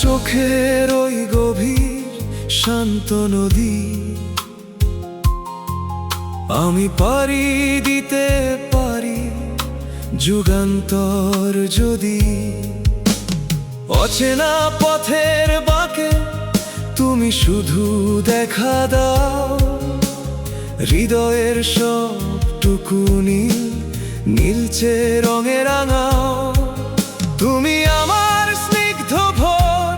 চোখের ওই গভীর শান্ত নদী আমি পাড়ি দিতে পারি যুগান্তর যদি। অচেনা পথের বাঁকে তুমি শুধু দেখা দাও, হৃদয়ের সবটুকু নীল নীলচে রঙে রাঙাও। তুমি আমার স্নিগ্ধ ভোর,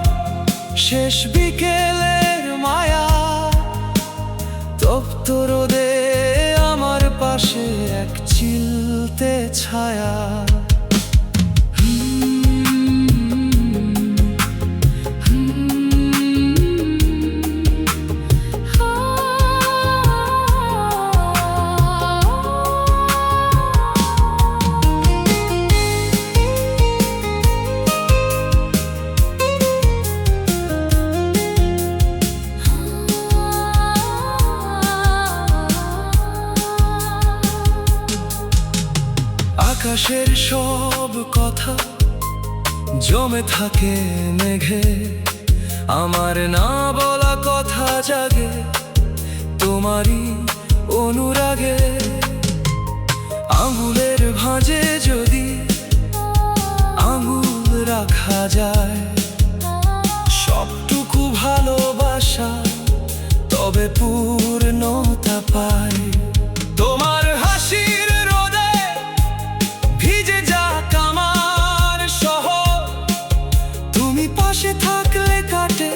শেষ বিকেলের মায়া, তপ্ত রোদে আমার পাশে এক চিলতে ছায়া। আকাশের সব কথা জমে থাকে মেঘে, আমার না বলা কথা জাগে তোমারই অনুরাগে। আঙুলের ভাঁজে যদি আঙুল রাখা যায়, সবটুকু ভালোবাসা তবে পূর্ণতা পায়। তোমার হাসির রোদে ভিজে যাক আমার শহর, তুমি পাশে থাকলে কাটে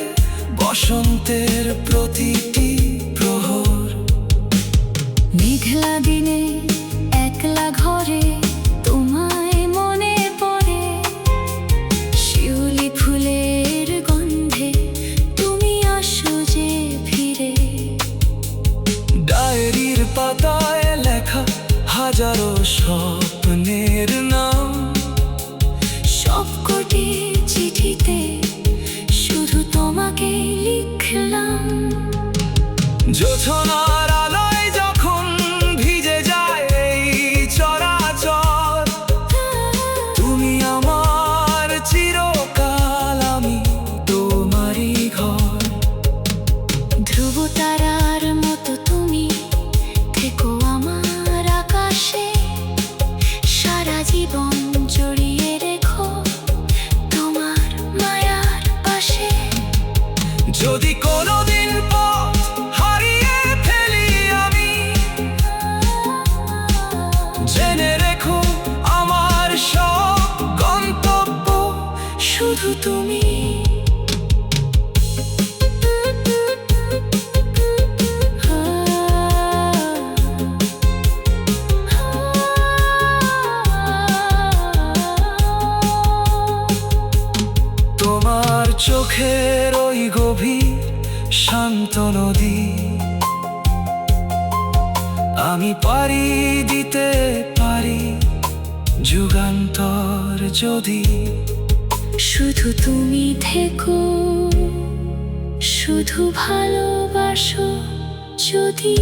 বসন্তের প্রতিটি প্রহর। মেঘলা দিনে একলা ঘরে তোমায় মনে পড়ে, শিউলি ফুলের গন্ধে তুমি আসো যে ফিরে। ডায়েরির পাতায় লেখা হাজারো স্বপ্নের নাম, সবকটি চিঠিতে শুধু তোমাকে লিখলাম। জোছনার আলোয় যখন ভিজে যায় এই চরাচর, তুমি আমার চিরকাল, আমি তোমারই ঘর। ধ্রুব তারার মতো তুমি থেকো আমার আকাশে, সারা জীবন জড়িয়ে রেখো তোমার মায়ার পাশে। যদি কোনোদিন পথ হারিয়ে ফেলি আমি, জেনে রেখো আমার সব গন্তব্য শুধু তুমি। তোমার চোখের ওই গভীর শান্ত নদী আমি পাড়ি দিতে পারি যুগান্তর যদি। শুধু তুমি থেকো, শুধু ভালোবাসো যদি।